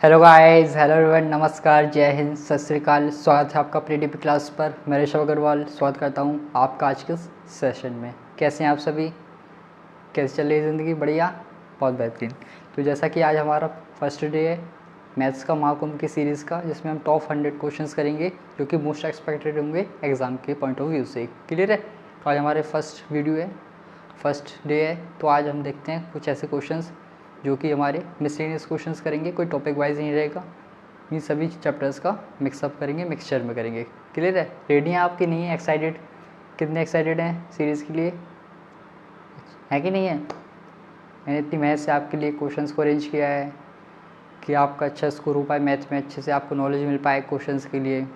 Hello guys, hello everyone, नमस्कार, जय हिंद, सत श्री अकाल। स्वागत है आपका अपनी डीपी क्लास पर। मैं ऋषभ अग्रवाल स्वागत करता हूं आपका आज के सेशन में। कैसे हैं आप सभी? कैसे चल रही है ज़िंदगी? बढ़िया, बहुत बेहतरीन। तो जैसा कि आज हमारा फर्स्ट डे है मैथ्स का महाकुंभ की सीरीज़ का, जिसमें हम टॉप 100 क्वेश्चंस करेंगे जो कि मोस्ट एक्सपेक्टेड होंगे एग्ज़ाम के पॉइंट ऑफ व्यू से। क्लियर है? तो आज हमारे फर्स्ट वीडियो है, फर्स्ट डे है। तो आज हम देखते हैं कुछ ऐसे क्वेश्चंस जो कि हमारे मिसलेनियस क्वेश्चंस करेंगे, कोई टॉपिक वाइज नहीं रहेगा। इन सभी चैप्टर्स का मिक्सअप करेंगे, मिक्सचर में करेंगे। क्लियर है? रेडी हैं आपकी? नहीं है? एक्साइटेड? कितने एक्साइटेड हैं सीरीज़ के लिए? है कि नहीं है? मैंने इतनी मेहनत से आपके लिए क्वेश्चंस को अरेंज किया है कि आपका अच्छा स्कोर हो पाए मैथ में, अच्छे से आपको नॉलेज मिल पाए क्वेश्चंस के लिए।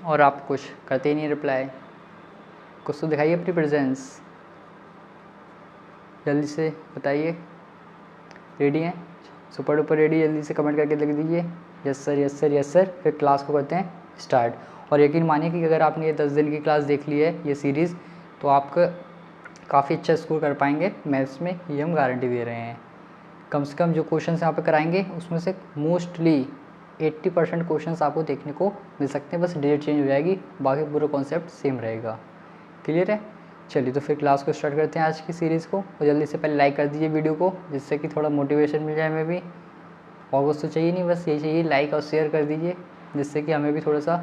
और आप कुछ करते ही नहीं रिप्लाई। कुछ तो दिखाइए अपनी प्रेजेंस, जल्दी से बताइए। रेडी हैं? Super duper ready? जल्दी से कमेंट करके लिख दीजिए yes sir, yes sir, yes sir. फिर क्लास को करते हैं स्टार्ट। और यकीन मानिए कि अगर आपने ये 10 दिन की क्लास देख ली है, ये सीरीज़, तो आप काफ़ी अच्छा स्कोर कर पाएंगे मैथ्स में, ये हम गारंटी दे रहे हैं। कम से कम जो क्वेश्चंस यहाँ पे कराएंगे उसमें से मोस्टली 80% क्वेश्चंस आपको देखने को मिल सकते हैं। बस डेट चेंज हो जाएगी, बाकी पूरा कॉन्सेप्ट सेम रहेगा। क्लियर है? चलिए तो फिर क्लास को स्टार्ट करते हैं आज की सीरीज़ को। और जल्दी से पहले लाइक कर दीजिए वीडियो को, जिससे कि थोड़ा मोटिवेशन मिल जाए हमें भी। और कुछ तो चाहिए नहीं, बस यही चाहिए, लाइक और शेयर कर दीजिए, जिससे कि हमें भी थोड़ा सा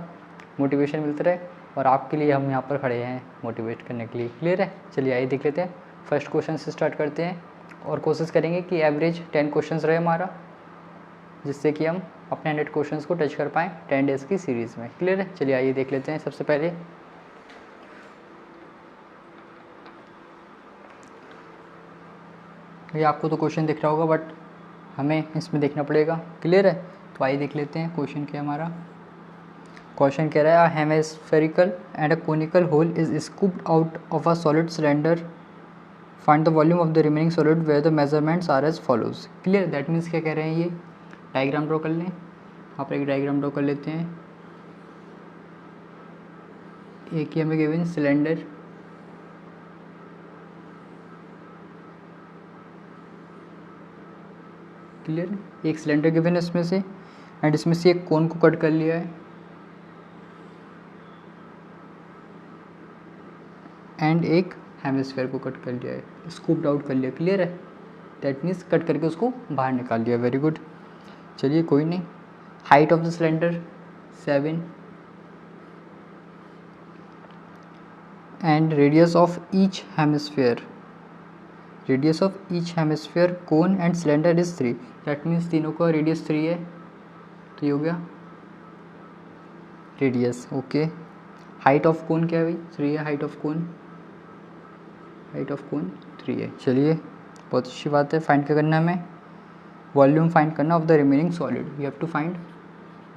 मोटिवेशन मिलता रहे। और आपके लिए हम यहाँ पर खड़े हैं मोटिवेट करने के लिए। क्लियर है? चलिए आइए देख लेते हैं। फर्स्ट क्वेश्चन से स्टार्ट करते हैं और कोशिश करेंगे कि एवरेज 10 क्वेश्चन रहे हमारा, जिससे कि हम अपने 100 क्वेश्चन को टच कर पाएँ 10 डेज़ की सीरीज़ में। क्लियर है? चलिए आइए देख लेते हैं। सबसे पहले ये आपको तो क्वेश्चन दिख रहा होगा, बट हमें इसमें देखना पड़ेगा। क्लियर है? तो आइए देख लेते हैं क्वेश्चन क्या हमारा। क्वेश्चन कह रहा है hemispherical and a conical hole is scooped out of a solid cylinder, find the volume of the remaining solid where the measurements are as follows. Clear? That means क्या कह रहे हैं, ये डायग्राम ड्रॉ कर लें। आप एक डायग्राम ड्रॉ कर लेते हैं। एक ही हमें गिवन सिलेंडर, क्लियर? एक सिलेंडर गिवन है इसमें से, एंड इसमें से एक कोन को कट कर लिया है एंड एक हेमिस्फेयर को कट कर लिया है, स्कूप्ड आउट कर लिया। क्लियर है? दैट मीन्स कट करके उसको बाहर निकाल लिया। Very good. चलिए कोई नहीं। Height of the cylinder 7 and radius of each hemisphere, radius of each hemisphere cone and cylinder is 3। That means तीनों का रेडियस 3 है, तो ये हो गया radius. Okay. Height of cone क्या है भाई? 3 है height of cone, height of cone 3 है। चलिए बहुत अच्छी बात है। फाइंड क्या करना है हमें? वॉल्यूम फाइंड करना of the remaining solid. You have to find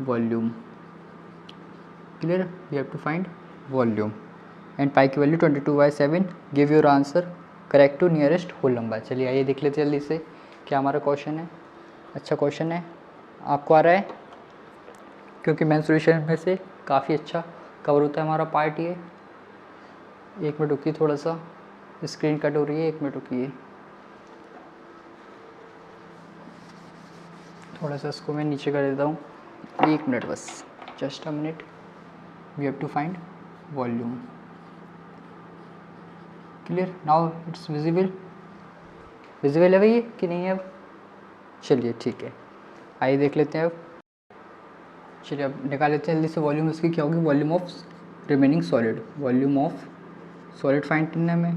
volume. Clear? You have to find volume and pi की वैल्यू 22/7। Give your answer correct to nearest whole number. चलिए आइए देख लेते जल्दी से क्या हमारा क्वेश्चन है। अच्छा क्वेश्चन है, आपको आ रहा है? क्योंकि मेंस्ट्रुएशन में से काफ़ी अच्छा कवर होता है हमारा पार्ट ये। एक मिनट रुकिए, थोड़ा सा स्क्रीन कट हो रही है, एक मिनट रुकिए। थोड़ा सा इसको मैं नीचे कर देता हूँ, 1 मिनट बस, just a minute. We have to find volume. Clear? Now it's visible, visible है भाई कि नहीं है अब? चलिए ठीक है, आइए देख लेते हैं अब। चलिए अब निकाल लेते हैं जल्दी से वॉल्यूम इसकी क्या होगी। Volume of remaining solid, volume of solid find करना है हमें।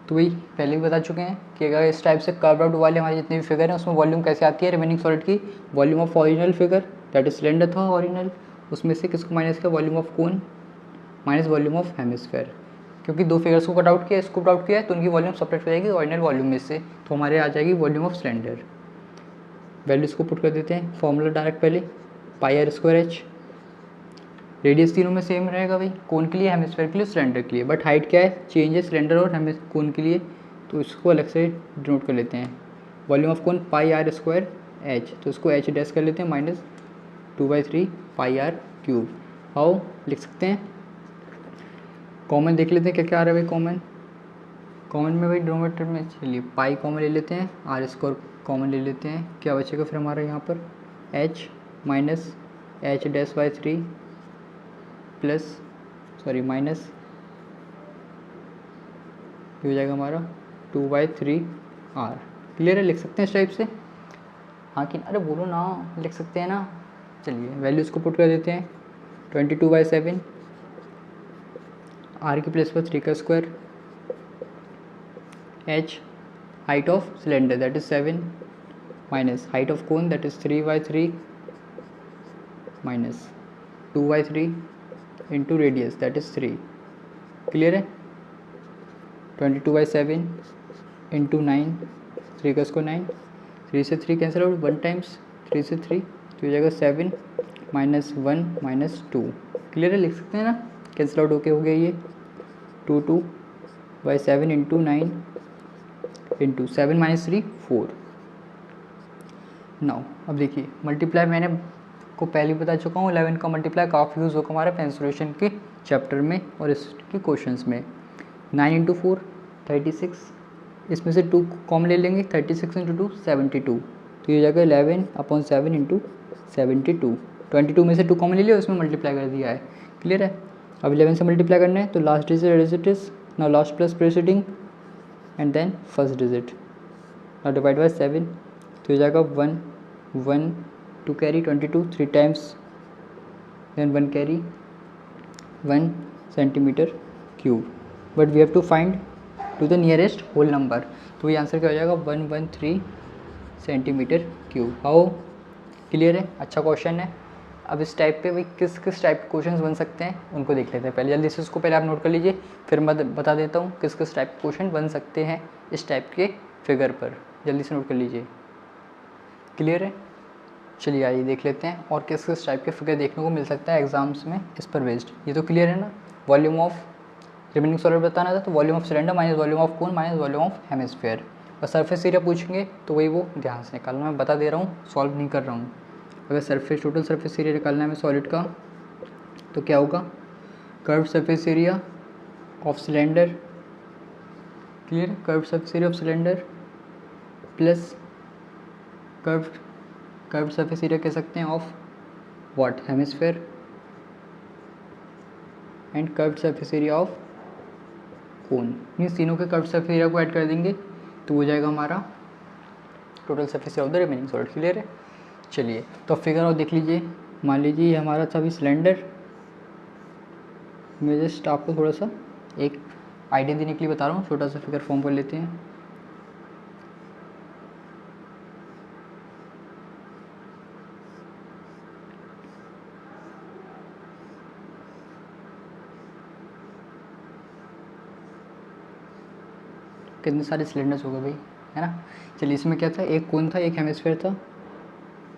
तो वही पहले भी बता चुके हैं कि अगर इस टाइप से कर्व आउट वाले हमारे जितने भी फिगर हैं उसमें वॉल्यूम कैसे आती है रिमेनिंग सॉलिड की। Volume of original figure, that is cylinder था ओरिजिनल, उसमें से किसको माइनस किया? Volume of cone minus volume of hemisphere. क्योंकि दो फिगर्स को कट आउट किया, स्कूप आउट किया है, तो उनकी वॉल्यूम सेपरेट हो जाएगी ओरिजिनल वॉल्यूम में से, तो हमारे आ जाएगी वॉल्यूम ऑफ सिलेंडर। वैल्यूज़ को पुट कर देते हैं, फॉर्मूला डायरेक्ट पहले πr²h। रेडियस तीनों में सेम रहेगा भाई, कोन के लिए, हेमिस्फेयर के लिए, सिलेंडर के लिए, बट हाइट क्या है? चेंज है सिलेंडर और कोन के लिए, तो इसको अलग से डिनोट कर लेते हैं। वॉल्यूम ऑफ कोन πr²h, तो इसको h डैश कर लेते हैं, -2/3 πr³। हाउ लिख सकते हैं? कॉमन देख लेते हैं क्या क्या आ रहा है भाई कॉमन। कॉमन में भाई डिनोमिनेटर में, चलिए पाई कॉमन ले लेते हैं, आर स्क्वायर कॉमन ले लेते हैं, क्या बचेगा फिर हमारा यहाँ पर H minus H dash by 3 plus sorry minus ये हो जाएगा हमारा 2/3 आर। क्लियर है, लिख सकते हैं इस टाइप से। हाँ कि अरे बोलो ना, लिख सकते हैं ना। चलिए वैल्यूज़ को पुट कर देते हैं, 22/7 आर की प्लेस पर 3 का square, H height of cylinder that is 7 minus height of cone that is 3/3 minus 2/3 into radius that is 3। Clear है, 22/7 इंटू 9, 3 का स्क्वायर 9, 3 से 3 कैंसिल आउट, 1 टाइम्स 3 से 3 तो हो जाएगा 7 माइनस 1 माइनस 2। क्लियर है, लिख सकते हैं ना, कैंसिल आउट होके हो गया ये 2/7 इंटू 9 इंटू 7 माइनस 3 4। नाउ अब देखिए मल्टीप्लाई मैंने को पहले बता चुका हूँ, 11 का मल्टीप्लाई काफ़ी यूज़ होगा हमारे पेंसिलेशन के चैप्टर में और इसके क्वेश्चंस में। 9 इंटू 4 36, इसमें से 2 कॉमन ले लेंगे, 36 इंटू 2 72 तो ये हो जाएगा 11/7 इंटू 72। 22 में से 2 कॉमन ले लिया, उसमें मल्टीप्लाई कर दिया है। क्लियर है, अब 11 से मल्टीप्लाई करना है तो last digit is now last plus preceding and then first digit, now divide by 7 तो हो जाएगा 1 1 2 carry 22 3 times then 1 carry 1 centimetre cube, but we have to find to the nearest whole number, तो ये answer क्या हो जाएगा 113 centimetre cube. How clear है, अच्छा क्वेश्चन है। अब इस टाइप पे भाई किस किस टाइप के क्वेश्चंस बन सकते हैं उनको देख लेते हैं पहले, जल्दी से उसको पहले आप नोट कर लीजिए, फिर मैं बता देता हूँ किस किस टाइप के क्वेश्चन बन सकते हैं इस टाइप के फिगर पर, जल्दी से नोट कर लीजिए। क्लियर है, चलिए आइए देख लेते हैं और किस किस टाइप के फिगर देखने को मिल सकता है एग्जाम्स में इस पर बेस्ड। ये तो क्लियर है ना, वॉल्यूम ऑफ रिमेनिंग सॉलिड बताना था तो volume of cylinder minus volume of cone minus volume of hemisphere, और सरफेस एरिया पूछेंगे तो वही वो ध्यान से निकालना, मैं बता दे रहा हूँ, सॉल्व नहीं कर रहा हूँ। अगर सरफेस टोटल सरफेस एरिया निकालना है हमें सॉलिड का तो क्या होगा, curve surface area of cylinder, clear, curve surface area of cylinder plus curve surface area कह सकते हैं of what hemisphere and curve surface area of cone, means तीनों के कर्व सरफेस एरिया को ऐड कर देंगे तो हो जाएगा हमारा total surface area of the remaining solid. Clear है, चलिए तो फिगर और देख लीजिए, मान लीजिए ये हमारा था अभी सिलेंडर, मैं जस्ट आपको थोड़ा सा एक आइडिया देने के लिए बता रहा हूँ, छोटा सा फिगर फॉर्म कर लेते हैं। कितने सारे सिलेंडर्स हो गए भाई, है ना। चलिए इसमें क्या था, एक कोन था एक हेमिस्फीयर था,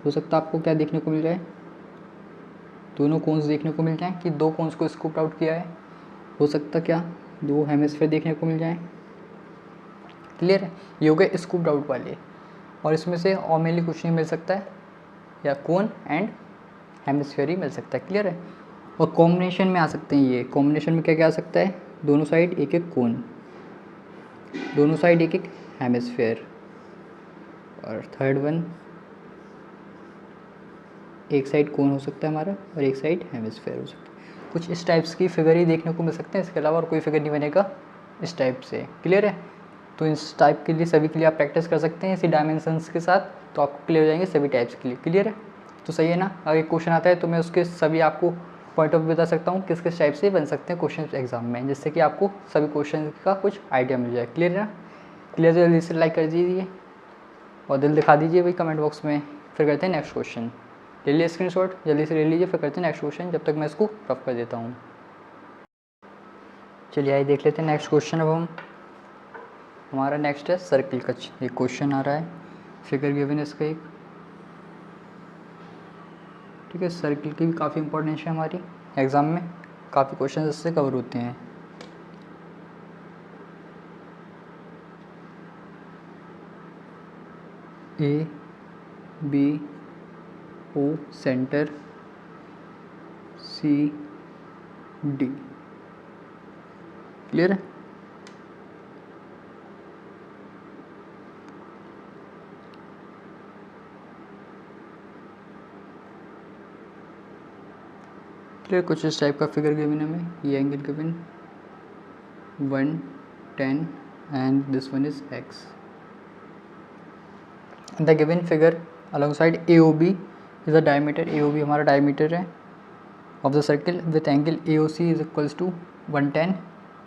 हो सकता है आपको क्या देखने को मिल जाए, दोनों कोन्स देखने को मिल जाएं कि दो कोन्स को स्कूप आउट किया है, हो सकता क्या दो हेमिस्फीयर देखने को मिल जाएं। क्लियर है, ये हो गए स्कूप आउट वाले, और इसमें से और मेनली कुछ नहीं मिल सकता है, या कोन एंड हेमिस्फीयर ही मिल सकता है। क्लियर है, और कॉम्बिनेशन में आ सकते हैं, ये कॉम्बिनेशन में क्या क्या आ सकता है, दोनों साइड एक एक कोन, दोनों साइड एक एक हेमिस्फीयर, और थर्ड वन एक साइड कोन हो सकता है हमारा और एक साइड हेमिस्फीयर हो सकता है। कुछ इस टाइप्स की फिगर ही देखने को मिल सकते हैं, इसके अलावा और कोई फिगर नहीं बनेगा इस टाइप से। क्लियर है, तो इस टाइप के लिए सभी के लिए आप प्रैक्टिस कर सकते हैं इसी डायमेंशंस के साथ, तो आपको क्लियर हो जाएंगे सभी टाइप्स के लिए। क्लियर है, तो सही है ना। अगर एक क्वेश्चन आता है तो मैं उसके सभी आपको पॉइंट ऑफ व्यू बता सकता हूँ किस किस टाइप से बन सकते हैं क्वेश्चन एग्जाम में, जिससे कि आपको सभी क्वेश्चन का कुछ आइडिया मिल जाए। क्लियर है ना, क्लियर, जल्दी से लाइक कर दीजिए और दिल दिखा दीजिए भाई कमेंट बॉक्स में। फिर करते हैं नेक्स्ट क्वेश्चन, ले लीजिए स्क्रीनशॉट, जल्दी से ले लीजिए, फिर करते हैं नेक्स्ट क्वेश्चन, जब तक मैं इसको रफ कर देता हूँ। चलिए आइए देख लेते हैं नेक्स्ट क्वेश्चन। अब हम हमारा नेक्स्ट है सर्किल का एक क्वेश्चन आ रहा है, फिगर गिवन है इसका एक, ठीक है। सर्किल की भी काफ़ी इंपॉर्टेंस है हमारी एग्ज़ाम में, काफ़ी क्वेश्चन इससे कवर होते हैं। A B O centre C D, clear है। क्लियर। कुछ इस टाइप का फिगर गिवन है हमें, ये angle given 110 and this one is x. The given figure alongside AOB is the diameter, AOB हमारा diameter है of the circle with angle AOC is equals to 110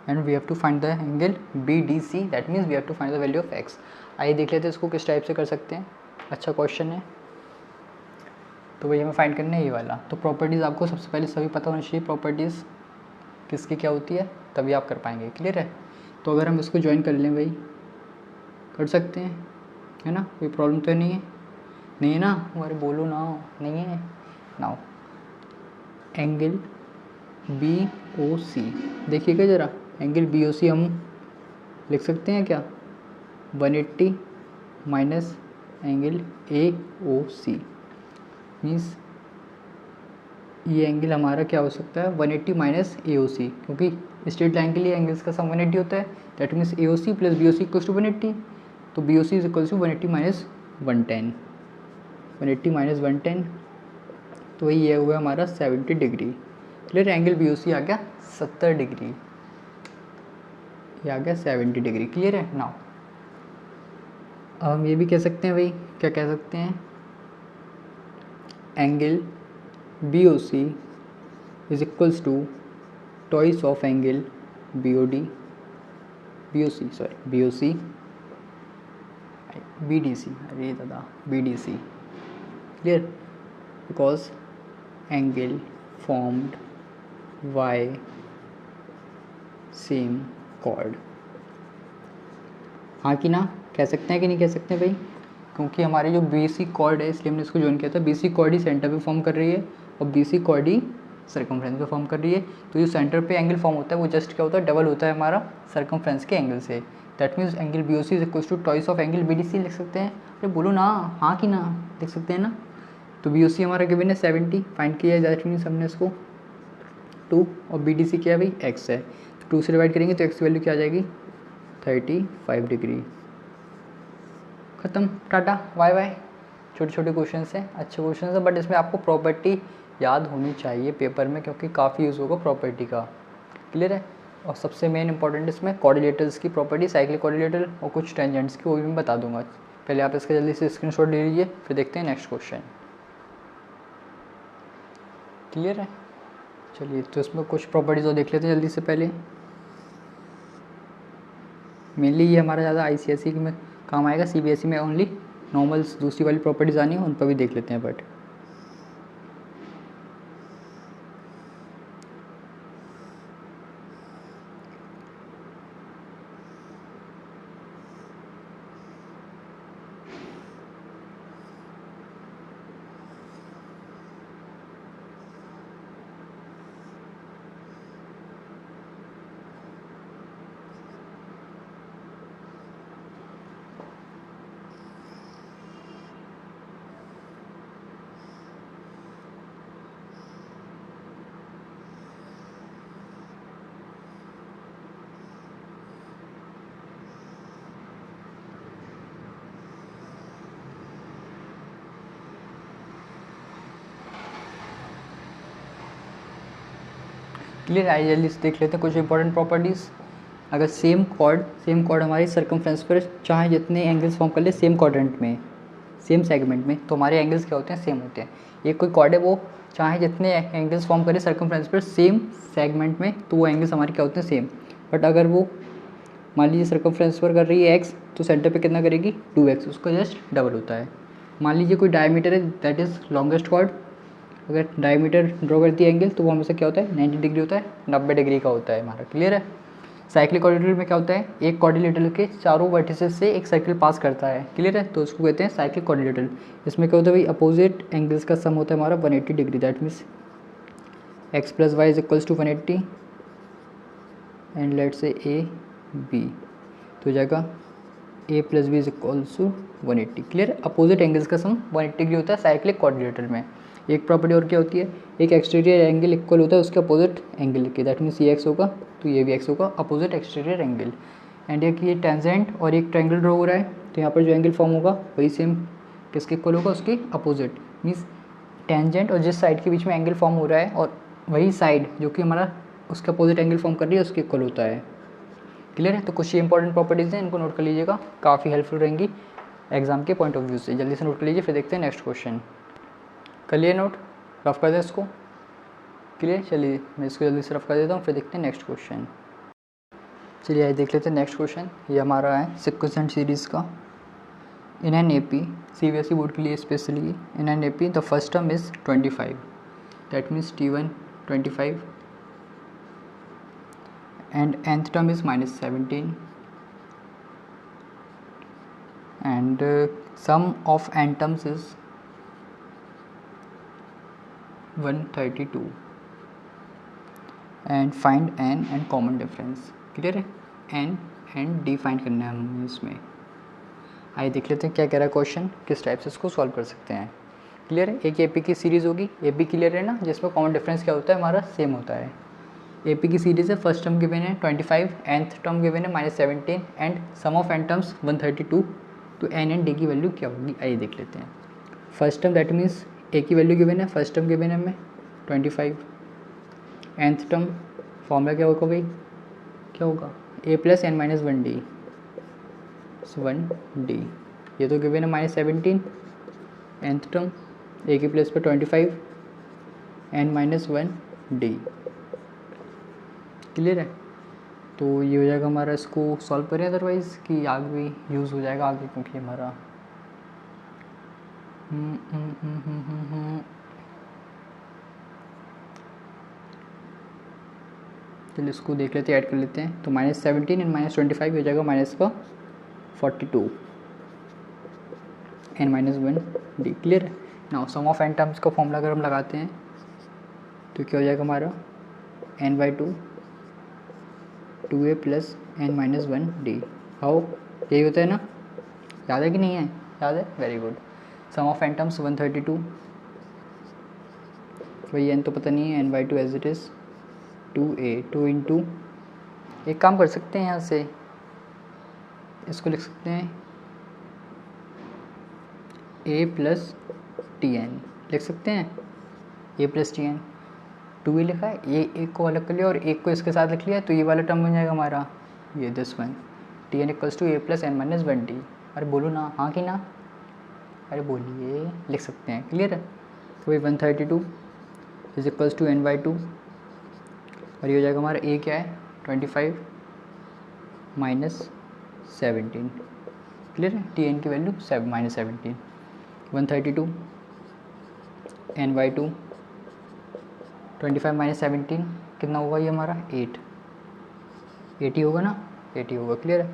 and we have to find the angle BDC, that means we have to find the value of x. आइए देख लेते हैं इसको किस type से कर सकते हैं, अच्छा क्वेश्चन है। तो वही हमें फाइंड करना है ये वाला। तो प्रॉपर्टीज़ आपको सबसे पहले सभी पता होना चाहिए, प्रॉपर्टीज़ किसकी क्या होती है, तभी आप कर पाएंगे। क्लियर है। तो अगर हम इसको ज्वाइन कर लें भाई, कर सकते हैं, है ना, कोई प्रॉब्लम तो नहीं है, नहीं है ना, अरे बोलो ना, नहीं है। नाउ एंगल BOC देखिएगा ज़रा, एंगल BOC हम लिख सकते हैं क्या, 180 माइनस एंगल AOC, मीन्स ये एंगल हमारा क्या हो सकता है, 180 माइनस AOC, क्योंकि स्ट्रेट लाइन के लिए एंगल्स का सम 180 होता है, that means AOC plus BOC equals to 180। तो BOC is equals to 180 minus 110, 180 minus 110, तो वही ये हुआ हमारा 70 डिग्री। क्लियर, एंगल BOC आ गया 70 डिग्री, ये आ गया 70 डिग्री। क्लियर है। नाउ अब हम ये भी कह सकते हैं भाई, क्या कह सकते हैं, angle BOC is equals to twice of angle BOC, BDC, अरे दादा BDC। Clear, because angle formed by same chord. हाँ कि ना, कह सकते हैं कि नहीं कह सकते हैं भाई, क्योंकि हमारी जो BC कॉर्ड है इसलिए हमने इसको ज्वाइन किया था। BC कॉर्ड ही सेंटर पे फॉर्म कर रही है और BC कॉर्ड ही सर्कमफ्रेंस पे फॉर्म कर रही है। तो जो सेंटर पे एंगल फॉर्म होता है वो जस्ट क्या होता है, डबल होता है हमारा सर्कमफ्रेंस के एंगल से। That means angle BOC is equals to twice of angle BDC लिख सकते हैं। अरे बोलो ना, हाँ कि ना, लिख सकते हैं ना। तो BOC हमारा गिवन है 70, फाइंड किया है, दैट मीन्स हमने इसको 2 और BDC क्या है भाई, x है। तो 2 से डिवाइड करेंगे तो x की वैल्यू क्या आ जाएगी, 35 डिग्री। ख़त्म, टाटा बाय बाय। छोटे छोटे क्वेश्चन हैं, अच्छे क्वेश्चन हैं, बट इसमें आपको प्रॉपर्टी याद होनी चाहिए पेपर में, क्योंकि काफ़ी यूज़ होगा प्रॉपर्टी का। क्लियर है। और सबसे मेन इंपॉर्टेंट इसमें कोऑर्डिनेटर्स की प्रॉपर्टी, साइक्लिक कोऑर्डिनेटर और कुछ टेंजेंट्स की, वो भी मैं बता दूंगा। पहले आप इसका जल्दी से स्क्रीनशॉट ले लीजिए, फिर देखते हैं नेक्स्ट क्वेश्चन। क्लियर है। चलिए, तो इसमें कुछ प्रॉपर्टीज़ और देख लेते हैं जल्दी से। पहले मेनली ये हमारा ज़्यादा ICSE में काम आएगा, CBSE में ओनली नॉर्मल्स दूसरी वाली प्रॉपर्टीज़ आनी है, उन पर भी देख लेते हैं। बट क्लियर, आइए जल्दी से देख लेते हैं कुछ इंपॉर्टेंट प्रॉपर्टीज़। अगर सेम कॉर्ड हमारी सर्कमफ्रेंस पर चाहे जितने एंगल्स फॉर्म कर ले सेम क्वाड्रेंट में, सेम सेगमेंट में, तो हमारे एंगल्स क्या होते हैं, सेम होते हैं। एक कोई कॉर्ड है वो चाहे जितने एंगल्स फॉर्म करे सर्कमफ्रेंस पर सेम सेगमेंट में, तो वो एंगल्स हमारे क्या होते हैं, सेम। बट अगर वो मान लीजिए सर्कमफ्रेंस पर कर रही है x, तो सेंटर पे कितना करेगी, 2x, उसका जस्ट डबल होता है। मान लीजिए कोई डायमीटर है, दैट इज़ लॉन्गेस्ट कॉर्ड, अगर डायमीटर ड्रॉ करती है एंगल, तो वो हमेशा क्या होता है, 90 डिग्री होता है, 90 डिग्री का होता है हमारा। क्लियर है। साइक्लिक कोऑर्डिनेटर में क्या होता है, एक कोऑर्डिनेटर के चारों वर्टिसेस से एक सर्कल पास करता है। क्लियर है। तो उसको कहते हैं साइक्लिक कोऑर्डिनेटर। इसमें क्या होता है भाई, अपोजिट एंगल्स का सम होता है हमारा 180 degree, that means x plus Y is equals to 180 and let say AB, तो हो जाएगा a plus B is equals to 180। Clear. Opposite angles का सम 180 डिग्री होता है साइक्लिक कोऑर्डिनेटर में। एक प्रॉपर्टी और क्या होती है, एक एक्सटीरियर एंगल इक्वल होता है उसके अपोजिट एंगल के, दैट मीन्स ये x होगा तो ये भी x होगा, अपोजिट एक्सटीरियर एंगल। एंड एक ये टेंजेंट और एक ट्रायंगल ड्रॉ हो रहा है, तो यहाँ पर जो एंगल फॉर्म होगा वही सेम किसके इक्वल होगा, उसके अपोजिट। मीन्स टेंजेंट और जिस साइड के बीच में एंगल फॉर्म हो रहा है और वही साइड जो कि हमारा उसका अपोजिट एंगल फॉर्म कर रही है उसके इक्वल होता है। क्लियर है? तो कुछ ये इंपॉर्टेंट प्रॉपर्टीज़ हैं, इनको नोट कर लीजिएगा, काफ़ी हेल्पफुल रहेंगी एग्जाम के पॉइंट ऑफ व्यू से। जल्दी से नोट कर लीजिए, फिर देखते हैं नेक्स्ट क्वेश्चन। कर लिए नोट? रफ कर दें इसको। क्लियर? चलिए मैं इसको जल्दी से रफ कर देता हूँ, फिर देखते हैं नेक्स्ट क्वेश्चन। चलिए आइए देख लेते हैं नेक्स्ट क्वेश्चन। ये हमारा है सिक्वेंट सीरीज़ का। In an AP, CBSE board के लिए specially, in an AP the first term is 25, that means T1 25 and nth term is -17 and sum of n terms is 132 and find n and common difference। Clear है? n and d find करना है हमें इसमें। आइए देख लेते हैं क्या कह रहा है क्वेश्चन, किस टाइप से इसको सॉल्व कर सकते हैं। क्लियर है? एक AP की सीरीज़ होगी, AP क्लियर है ना, जिसमें कॉमन डिफरेंस क्या होता है हमारा, सेम होता है। AP की सीरीज़ है, फर्स्ट टर्म गिवन है 25, nth टर्म गिवन है -17 and sum of n terms 132। तो n एंड d की वैल्यू क्या होगी, आइए देख लेते हैं। First term that means a की वैल्यू गिवन है, फर्स्ट टर्म गिवन है हमें 25, nth टर्म फॉर्मूला क्या होगा भाई, क्या होगा a + n - 1d 1d। ये तो गिवन है -17, nth टर्म a की प्लेस पे 25 n - 1d। क्लियर है? तो ये हो जाएगा हमारा, इसको सॉल्व करें अदरवाइज़ कि आगे भी यूज़ हो जाएगा आगे, क्योंकि हमारा चलिए इसको देख लेते हैं, ऐड कर लेते हैं। तो -17 एंड -25 हो जाएगा -42 n - 1d। क्लियर है? Now sum of n terms का फॉर्मूला अगर हम लगाते हैं तो क्या हो जाएगा हमारा, n/2 2a + n - 1d। How, यही होता है ना, याद है कि नहीं है? याद है, very good. Sum of n terms 132, वही n तो पता नहीं है, n/2 as it is 2a 2 into, एक काम कर सकते हैं यहाँ से, इसको लिख सकते हैं a + Tn, लिख सकते हैं a + Tn। 2a लिखा है, ये एक को अलग कर लिया और एक को इसके साथ लिख लिया, तो ये वाला टर्म बन जाएगा हमारा ये this one, Tn = a + n - 1d। अरे बोलो ना, हाँ कि ना, अरे बोलिए, लिख सकते हैं। क्लियर है? तो वही 132 = n/2 और ये हो जाएगा हमारा a क्या है 25 - 17। क्लियर है? Tn की वैल्यू -17, 132 n/2 25 - 17 कितना होगा ये हमारा 80 होगा ना, 80 होगा। क्लियर है?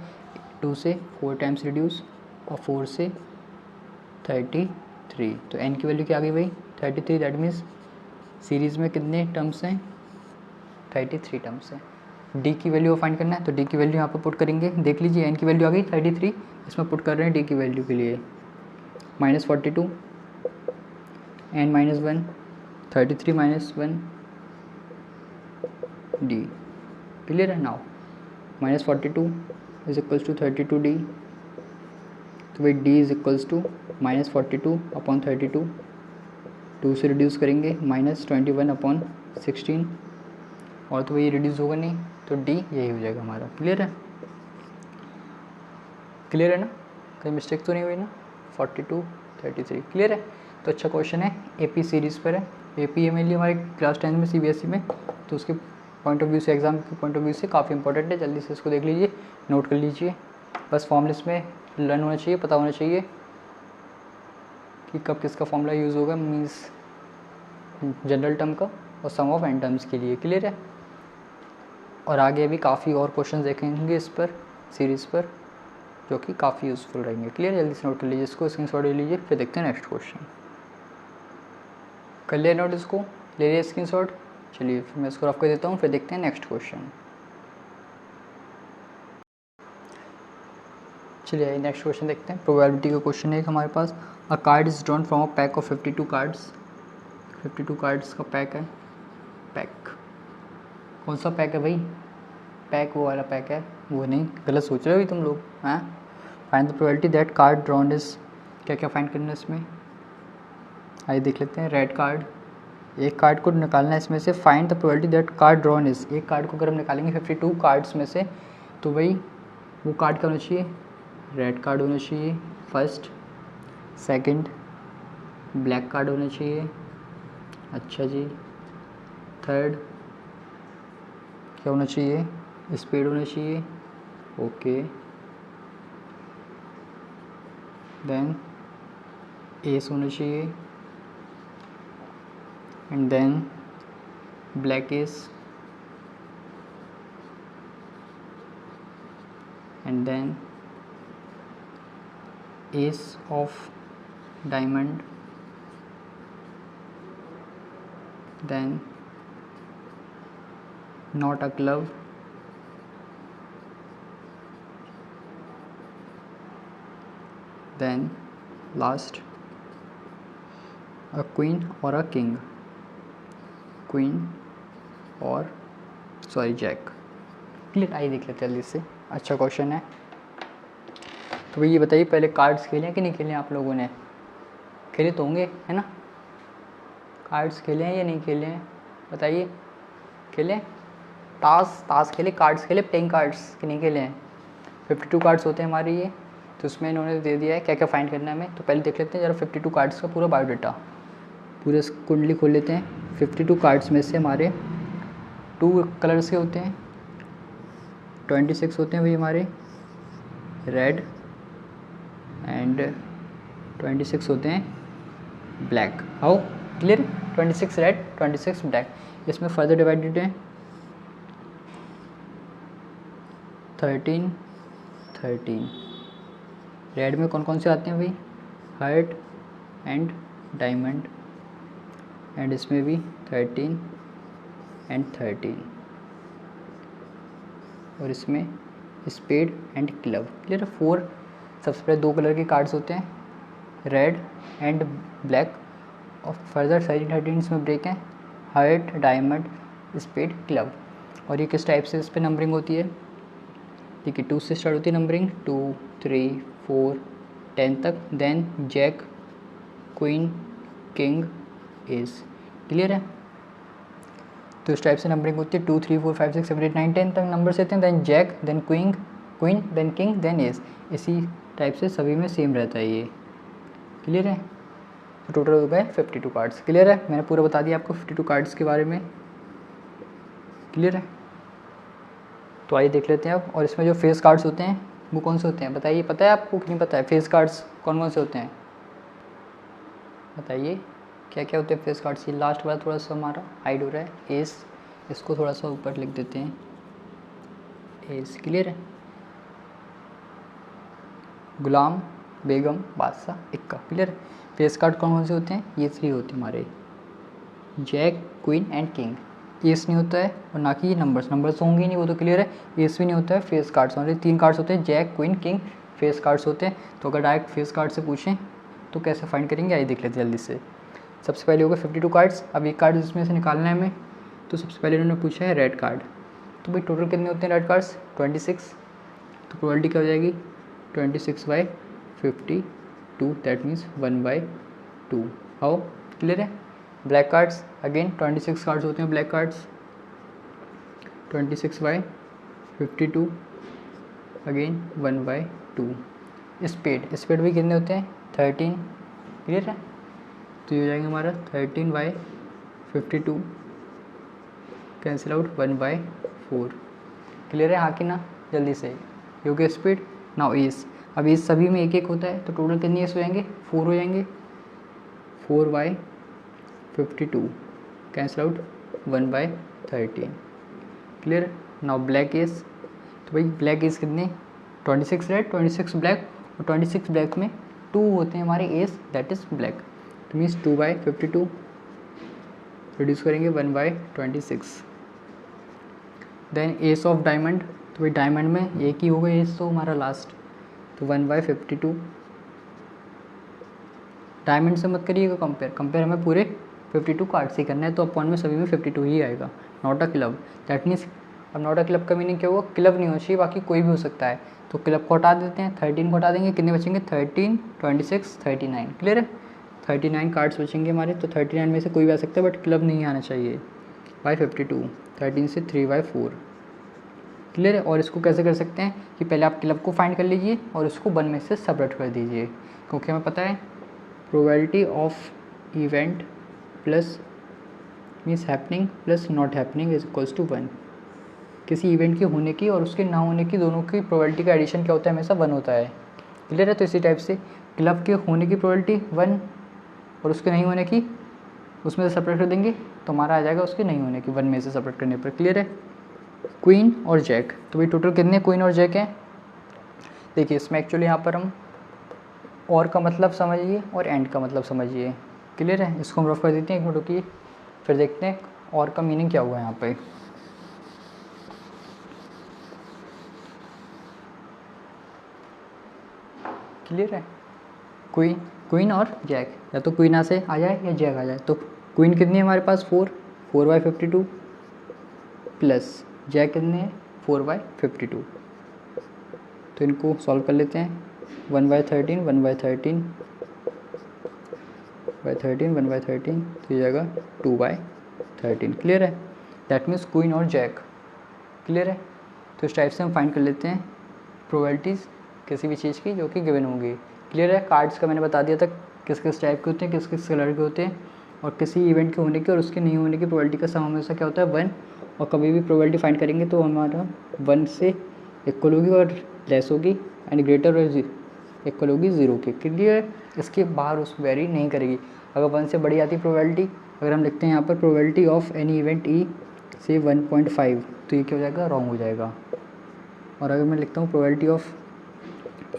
2 से 4 टाइम्स रिड्यूस और 4 से 33, तो n की वैल्यू क्या आ गई भाई 33, दैट मीन्स सीरीज़ में कितने टर्म्स हैं, 33 टर्म्स हैं। d की वैल्यू फाइंड करना है, तो d की वैल्यू यहाँ पर पुट करेंगे। देख लीजिए n की वैल्यू आ गई 33, इसमें पुट कर रहे हैं d की वैल्यू के लिए -42 n - 1 33 - 1 d। क्लियर है? नाउ -42 = 32d, तो भाई d = -42/32, 2 से रिड्यूस करेंगे -21/16, और तो वही रिड्यूस होगा नहीं, तो d यही हो जाएगा हमारा। क्लियर है? क्लियर है ना, कहीं मिस्टेक तो नहीं हुई ना, 42 33। क्लियर है? तो अच्छा क्वेश्चन है, AP सीरीज़ पर है। AP है मेनली हमारे क्लास 10 में CBSE में, तो उसके पॉइंट ऑफ व्यू से, एग्जाम के पॉइंट ऑफ व्यू से काफ़ी इंपॉर्टेंट है। जल्दी से इसको देख लीजिए, नोट कर लीजिए, बस फॉर्मूले में लर्न होना चाहिए, पता होना चाहिए कि कब किसका फॉर्मूला यूज़ होगा, मीन्स जनरल टर्म का और सम ऑफ n टर्म्स के लिए। क्लियर है? और आगे भी काफ़ी और क्वेश्चन देखेंगे इस पर, सीरीज़ पर, जो कि काफ़ी यूज़फुल रहेंगे। क्लियर? जल्दी से नोट कर लीजिए, इसको स्क्रीनशॉट ले लीजिए, फिर देखते हैं नेक्स्ट क्वेश्चन। कर लिया नोट, इसको ले लिया स्क्रीनशॉट। चलिए फिर मैं इसको रफ कर देता हूँ, फिर देखते हैं नेक्स्ट क्वेश्चन। चलिए नेक्स्ट क्वेश्चन देखते हैं। प्रोबेबिलिटी का क्वेश्चन है एक हमारे पास। A card is drawn from a pack of 52 cards. 52 cards का पैक है। पैक कौन सा पैक है भाई, पैक वो वाला पैक है, वो नहीं, गलत सोच रहे हो तुम लोग। हाँ, find the probability that card drawn is, क्या क्या फाइंड करना है इसमें, आइए देख लेते हैं। रेड कार्ड, एक कार्ड को निकालना है इसमें से, find the probability that card drawn is. एक कार्ड को अगर हम निकालेंगे 52 कार्ड्स में से, तो भाई वो कार्ड क्या होना चाहिए, रेड कार्ड होना चाहिए फर्स्ट, सेकंड ब्लैक कार्ड होना चाहिए, अच्छा जी, थर्ड क्या होना चाहिए, स्पेड होना चाहिए, ओके, देन एस होना चाहिए, and then black ace, and then ace of diamond, then not a glove, then last a queen or a king, queen और सॉरी जैक। क्लियर, आइए देख लेते हैं जल्दी से, अच्छा क्वेश्चन है। तो भाई ये बताइए, पहले कार्ड्स खेले हैं कि नहीं खेले हैं आप लोगों ने? खेले तो होंगे, है ना? कार्ड्स खेले हैं या नहीं खेले हैं बताइए? खेले? ताश खेले, कार्ड्स खेले, प्लेइंग कार्ड्स कि नहीं खेले हैं? 52 कार्ड्स होते हैं हमारे ये, तो उसमें इन्होंने दे दिया है क्या क्या फाइंड करना है हमें। तो पहले देख लेते हैं जरा 52 कार्ड्स का पूरा बायोडाटा, पूरे कुंडली खोल लेते हैं। 52 कार्ड्स में से हमारे 2 कलर्स के होते हैं, 26 होते हैं भाई हमारे रेड, एंड 26 होते हैं black. How clear? 26 red 26 black. इसमें फर्दर डिवाइडेड है 13 13। रेड में कौन कौन से आते हैं भाई? हार्ट एंड डायमंड, एंड इसमें भी 13 एंड 13, और इसमें स्पेड एंड क्लब। क्लियर? 4 सबसे पहले 2 कलर के कार्ड्स होते हैं, रेड एंड ब्लैक, और फर्दर 13 इसमें ब्रेक है, हार्ट डायमंड स्पेड क्लब। और ये किस टाइप से इस पर नंबरिंग होती है? ठीक है, 2 से स्टार्ट होती है नंबरिंग, 2 3 4 10 तक, then jack queen king ace. Clear है? तो इस टाइप से नंबरिंग होती है, 2 3 4 5 6 7 8 9 10 तक नंबर से थे, then jack, then queen then king, then ace. इसी टाइप से सभी में सेम रहता है ये। क्लियर है? तो टोटल हो गए 52 कार्ड्स। क्लियर है? मैंने पूरा बता दिया आपको 52 कार्ड्स के बारे में। क्लियर है? तो आइए देख लेते हैं अब। और इसमें जो फेस कार्ड्स होते हैं वो कौन से होते हैं बताइए? पता है आपको कि नहीं पता है? फेस कार्ड्स कौन कौन से होते हैं बताइए? क्या क्या होते हैं फेस कार्ड्स? ये लास्ट वाला थोड़ा सा हमारा हाइड हो रहा है, एस, इसको थोड़ा सा ऊपर लिख देते हैं, एस। क्लियर है? गुलाम, बेगम, बादशाह, इक्का। क्लियर है? फेस कार्ड कौन कौन से होते हैं? ये 3 होते हैं हमारे, jack queen and king. Ace नहीं होता है, और ना कि ये नंबर्स तो होंगे ही नहीं, वो तो क्लियर है। एस भी नहीं होता है। फेस कार्ड्स हमारे 3 कार्ड्स होते हैं, jack queen king, face cards होते हैं। तो अगर डायरेक्ट फेस कार्ड से पूछें तो कैसे फाइंड करेंगे, आइए देख लेते हैं जल्दी से। सबसे पहले हो गए 52 कार्ड्स। अब एक कार्ड इसमें से निकालना है हमें, तो सबसे पहले इन्होंने पूछा है रेड कार्ड। तो भाई टोटल कितने होते हैं रेड कार्ड्स? 26। तो प्रोबेबिलिटी क्या हो जाएगी? 26/52, दैट मीन्स 1/2। हाउ? क्लियर है? ब्लैक कार्ड्स अगेन 26 कार्ड्स होते हैं ब्लैक कार्ड्स, 26/52 अगेन 1/2। स्पेड भी कितने होते हैं? 13। क्लियर है? तो ये हो जाएगा हमारा 13/52 कैंसिल आउट 1/4। क्लियर है? हाँ कि ना? जल्दी से योग्य स्पीड नाउ एस। अब इस सभी में एक एक होता है, तो टोटल कितनी एस हो जाएंगे? 4 हो जाएंगे, 4/52 cancel out 1/13। Clear? Now black S. तो भाई ब्लैक एस कितने? 26 रेड 26 ब्लैक, और 26 ब्लैक में 2 होते हैं हमारे एस, दैट इज ब्लैक। तो मीन्स 2/52 रिड्यूस करेंगे 1/26। Then ace of diamond. तो भाई डायमंड में एक ही होगा एस, तो हमारा लास्ट, तो 1/52। डायमंड से मत करिएगा कंपेयर हमें पूरे 52 कार्ड्स ही करना है, तो अपॉन में सभी में 52 ही आएगा, not a club. That means अब नॉट अ क्लब का मीनिंग क्या हुआ? क्लब नहीं होना चाहिए, बाकी कोई भी हो सकता है। तो क्लब को हटा देते हैं, 13 को हटा देंगे, कितने बचेंगे? 13, 26, 39। क्लियर है? 39 कार्ड्स बचेंगे हमारे, तो 39 में से कोई भी आ सकता है बट क्लब नहीं आना चाहिए। बाई 52, 13 से 3/4। क्लियर है। और इसको कैसे कर सकते हैं कि पहले आप क्लब को फाइंड कर लीजिए और उसको 1 में से सेपरेट कर दीजिए, क्योंकि हमें पता है probability of event plus means happening plus not happening is equals to 1। किसी इवेंट के होने की और उसके ना होने की दोनों की प्रोबेबिलिटी का एडिशन क्या होता है, हमेशा 1 होता है। क्लियर है। तो इसी टाइप से क्लब के होने की प्रोबेबिलिटी 1 और उसके नहीं होने की उसमें से सेपरेट कर देंगे तो हमारा आ जाएगा उसके नहीं होने की 1 में से सेपरेट करने पर। क्लियर है। क्वीन और जैक, तो भाई टोटल कितने क्वीन और जैक हैं। देखिए इसमें एक्चुअली यहाँ पर हम और का मतलब समझिए और एंड का मतलब समझिए। क्लियर है। इसको हम रफ कर देते हैं, एक मिनट रुकिए, फिर देखते हैं और का मीनिंग क्या हुआ यहाँ पे। क्लियर है। क्वीन और जैक, या तो क्वीन से आ जाए या जैक आ जाए। तो क्वीन कितनी है हमारे पास 4/52 प्लस जैक कितने हैं 4/52। तो इनको सॉल्व कर लेते हैं। 1/13 1/13 1/13 तो ये जाएगा 2/13। क्लियर है। दैट मीन्स क्वीन और जैक। क्लियर है। तो इस टाइप से हम फाइंड कर लेते हैं प्रोबेबिलिटीज़ किसी भी चीज़ की जो कि गिवन होंगी। क्लियर है। कार्ड्स का मैंने बता दिया था किस किस टाइप के होते हैं, किस किस कलर के होते हैं, और किसी इवेंट के होने की और उसके नहीं होने की प्रोबेबिलिटी का सम हमेशा क्या होता है 1। और कभी भी प्रोबेबिलिटी फाइंड करेंगे तो हमारा 1 से इक्वल होगी और लेस होगी, एंड ग्रेटर और इक्वल होगी 0 के। क्लियर। इसके बाहर उस वेरी नहीं करेगी। अगर 1 से बड़ी आती प्रोबेबिलिटी, अगर हम लिखते हैं यहाँ पर probability of any event E से 1.5 तो ये क्या हो जाएगा, रॉन्ग हो जाएगा। और अगर मैं लिखता हूँ प्रोबेबिलिटी ऑफ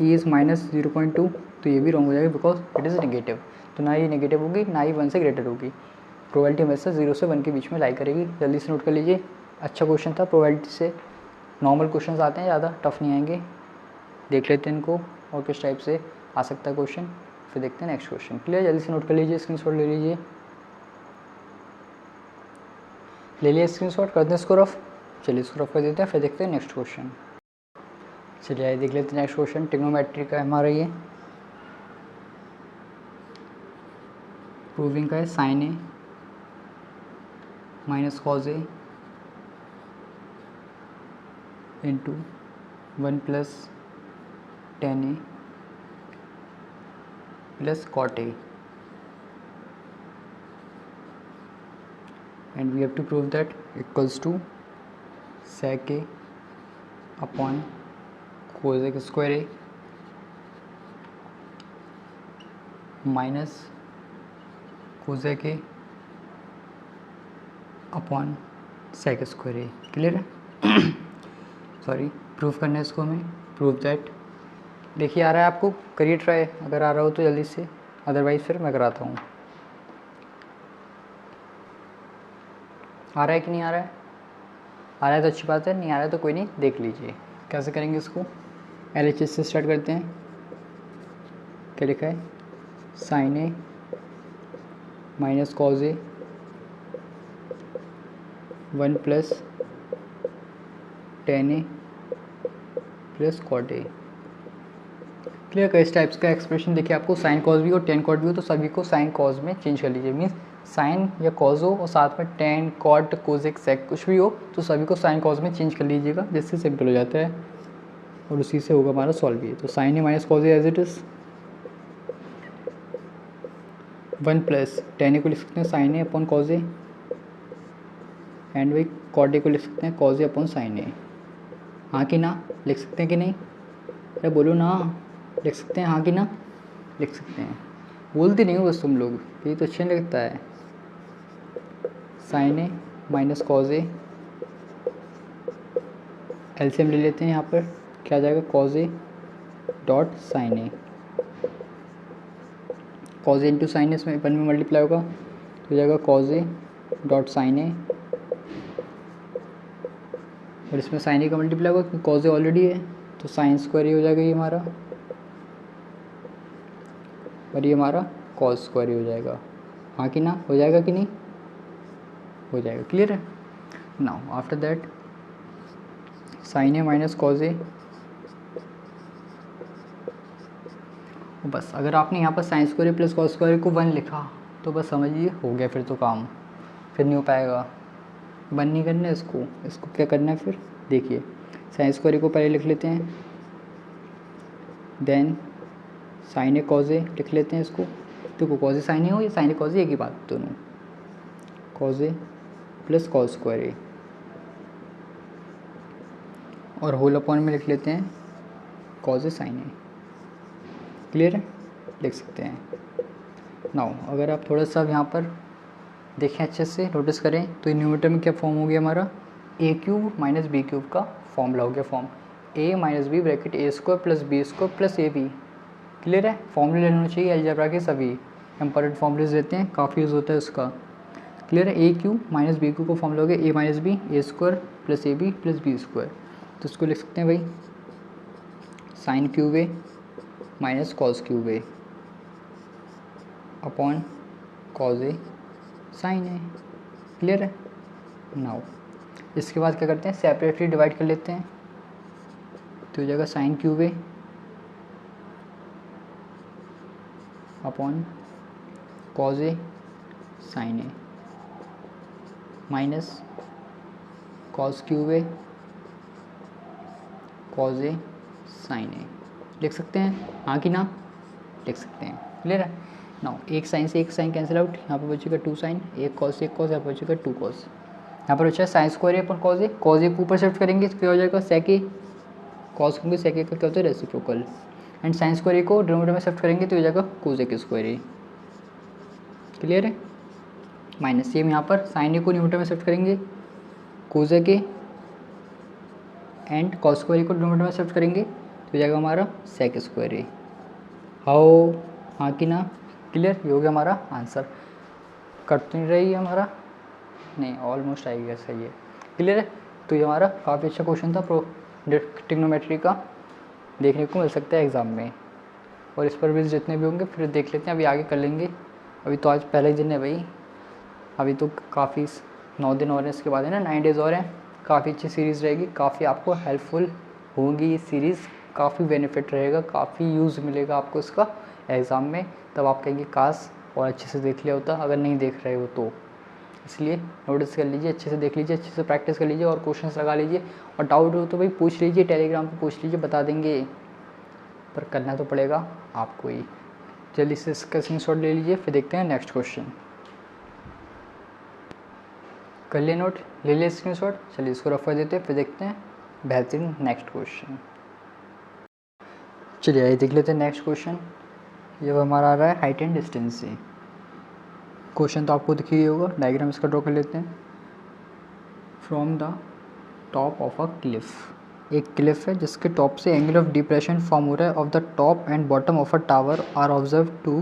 ई इज़ -0.2 तो ये भी रॉन्ग हो जाएगा, बिकॉज इट इज़ नेगेटिव। तो ना ये नेगेटिव होगी ना ही 1 से ग्रेटर होगी। प्रोबेबिलिटी हमेशा 0 से 1 के बीच में लाई करेगी। जल्दी से नोट कर लीजिए। अच्छा क्वेश्चन था। प्रोबेबिलिटी से नॉर्मल क्वेश्चंस आते हैं, ज़्यादा टफ नहीं आएंगे। देख लेते हैं इनको और किस टाइप से आ सकता है क्वेश्चन, फिर देखते हैं नेक्स्ट क्वेश्चन। क्लियर। जल्दी से नोट कर लीजिए, स्क्रीनशॉट ले लीजिए। ले लिया स्क्रीनशॉट, कर दें इसको रफ। चलिए इसको रफ कर देते हैं, फिर देखते हैं नेक्स्ट क्वेश्चन। चलिए आइए देख लेते हैं नेक्स्ट क्वेश्चन। ट्रिग्नोमेट्री का है हमारा ये, प्रूविंग का है। Sine A minus cos A into 1 + tan A plus cot A, and we have to prove that equals to sec A upon cosec square A minus cosec A upon sec square A। Clear है। Sorry, proof करना है इसको हमें। Prove that, देखिए आ रहा है आपको, करिए ट्राई, अगर आ रहा हो तो जल्दी से, अदरवाइज फिर मैं कराता हूँ। आ रहा है कि नहीं आ रहा है? आ रहा है तो अच्छी बात है, नहीं आ रहा है तो कोई नहीं, देख लीजिए कैसे करेंगे इसको। LHS से स्टार्ट करते हैं। क्या लिखा है, sine A minus cos A 1 + tan A plus cot A. Clear. का इस टाइप्स का एक्सप्रेशन देखिए आपको, साइन कॉज भी हो टेन कॉट भी हो तो सभी को साइन कॉज में चेंज कर लीजिए। मीन्स साइन या कॉज हो और साथ में टेन कॉट कोजेक सेक कुछ भी हो तो सभी को साइन कॉज में चेंज कर लीजिएगा, जिससे सिंपल हो जाता है और उसी से होगा हमारा सॉल्व भी। तो sine A minus cos A as it is 1 + tan A को लिख सकते हैं sine A upon cos A, and वही कॉट ए को लिख सकते हैं cos A upon sine A. हाँ कि ना लिख सकते हैं कि नहीं? अरे बोलो ना, लिख सकते हैं हाँ कि ना? लिख सकते हैं। बोलते नहीं हो बस तुम लोग, ये तो अच्छा नहीं लगता है। Sine A minus cos A, LCM ले लेते हैं यहाँ पर, क्या आ जाएगा cos A dot sine A. Cos A into sine A इसमें 1 में मल्टीप्लाई होगा तो हो जाएगा cos A dot sine A, और इसमें साइन ए का मल्टीप्लाई होगा क्योंकि कॉज ए ऑलरेडी है तो साइन स्क्वायर ही हो जाएगा ये हमारा, और ये हमारा कॉस स्क्वायर ही हो जाएगा। हाँ कि ना? हो जाएगा कि नहीं? हो जाएगा। क्लियर है। Now after that sine A minus cos A बस अगर आपने यहाँ पर sine square plus cos square को 1 लिखा तो बस समझिए हो गया फिर तो काम, फिर नहीं हो पाएगा। 1 नहीं करना है इसको क्या करना है फिर देखिए, साइन स्क्वायर को पहले लिख लेते हैं, देन साइन ए कॉज ए लिख लेते हैं इसको। देखो कॉज ए साइन ए हो या साइन ए कॉज ए एक ही बात दोनों, कॉज ए प्लस कॉस स्क्वायर ए, और होल अपॉन में लिख लेते हैं cos A sine A. Clear है, लिख सकते हैं। नाउ अगर आप थोड़ा सा यहाँ पर देखें अच्छे से नोटिस करें तो न्यूमरेटर में क्या फॉर्म हो गया हमारा, A cube minus B cube का फॉर्मूला हो गया form, A minus B bracket A square plus B square plus A B. Clear है, फॉर्मूले लेना चाहिए अलजेब्रा के सभी इंपॉर्टेंट फॉर्मूलेज देते हैं, काफ़ी यूज़ होता है उसका। क्लियर है, A cube minus B cube का फॉर्मूला हो गया A minus B A square plus A B plus B square. तो इसको लिख सकते हैं भाई sine cube A minus cos cube A upon cos A sine A. Clear है। नाउ इसके बाद क्या करते हैं, सेपरेटली डिवाइड कर लेते हैं, तो हो जाएगा sign cube A upon cos A sine A minus cos cube A cos A sine ए। लिख सकते हैं हाँ कि ना, लिख सकते हैं। क्लियर है। नाउ एक साइन से एक साइन कैंसिल आउट, यहाँ पर बचेगा 2 साइन, एक कॉस से एक कॉस, यहाँ पर बचेगा 2 कॉस। यहाँ पर बचा है साइन स्क्वायर ए अपन कॉज ए, कॉज ए को ऊपर शिफ्ट करेंगे तो क्या हो जाएगा सेक ए, कॉस क्योंकि सेक ए का क्या होता है reciprocal, and sine square A को डिनोमिनेटर में शिफ्ट करेंगे तो हो जाएगा कोसेक स्क्वायर ए। क्लियर है। माइनस सेम यहाँ पर साइन ए को न्यूमरेटर में शिफ्ट करेंगे, cosec A and cos square A को डिनोमिनेटर में शिफ्ट करेंगे तो हो जाएगा हमारा सेक स्क्वायर ए। हाउ, हाँ कि ना। क्लियर, ये हो गया हमारा आंसर। कट तो नहीं रही है हमारा, नहीं ऑलमोस्ट आई गया, सही है। क्लियर है। तो ये हमारा काफ़ी अच्छा क्वेश्चन था ट्रिग्नोमेट्री का, देखने को मिल सकता है एग्ज़ाम में, और इस पर भी जितने भी होंगे फिर देख लेते हैं, अभी आगे कर लेंगे। अभी तो आज पहले ही दिन है भाई, अभी तो काफ़ी 9 दिन और हैं, इसके बाद है ना 9 डेज़ और हैं। काफ़ी अच्छी सीरीज़ रहेगी, काफ़ी आपको हेल्पफुल होगी ये सीरीज़, काफ़ी बेनिफिट रहेगा, काफ़ी यूज़ मिलेगा आपको इसका एग्ज़ाम में। तब आप कहेंगे काश और अच्छे से देख लिया होता, अगर नहीं देख रहे हो तो इसलिए नोटिस कर लीजिए, अच्छे से देख लीजिए, अच्छे से प्रैक्टिस कर लीजिए और क्वेश्चंस लगा लीजिए, और डाउट हो तो भाई पूछ लीजिए, टेलीग्राम पे पूछ लीजिए, बता देंगे, पर करना तो पड़ेगा आपको ही। जल्दी से इसका स्क्रीनशॉट ले लीजिए, फिर देखते हैं नेक्स्ट क्वेश्चन। कर लिए नोट, ले लिए स्क्रीनशॉट, चलिए इसको रफ कर देते हैं, फिर देखते हैं बेहतरीन नेक्स्ट क्वेश्चन। चलिए आइए देख लेते हैं नेक्स्ट क्वेश्चन। ये हमारा आ रहा है हाइट एंड डिस्टेंस से। क्वेश्चन तो आपको दिख ही होगा, डायग्राम इसका ड्रॉ कर लेते हैं। From the top of a cliff, एक क्लिफ है जिसके टॉप से एंगल ऑफ डिप्रेशन फॉर्म हो रहा है of the top and bottom of a tower are observe to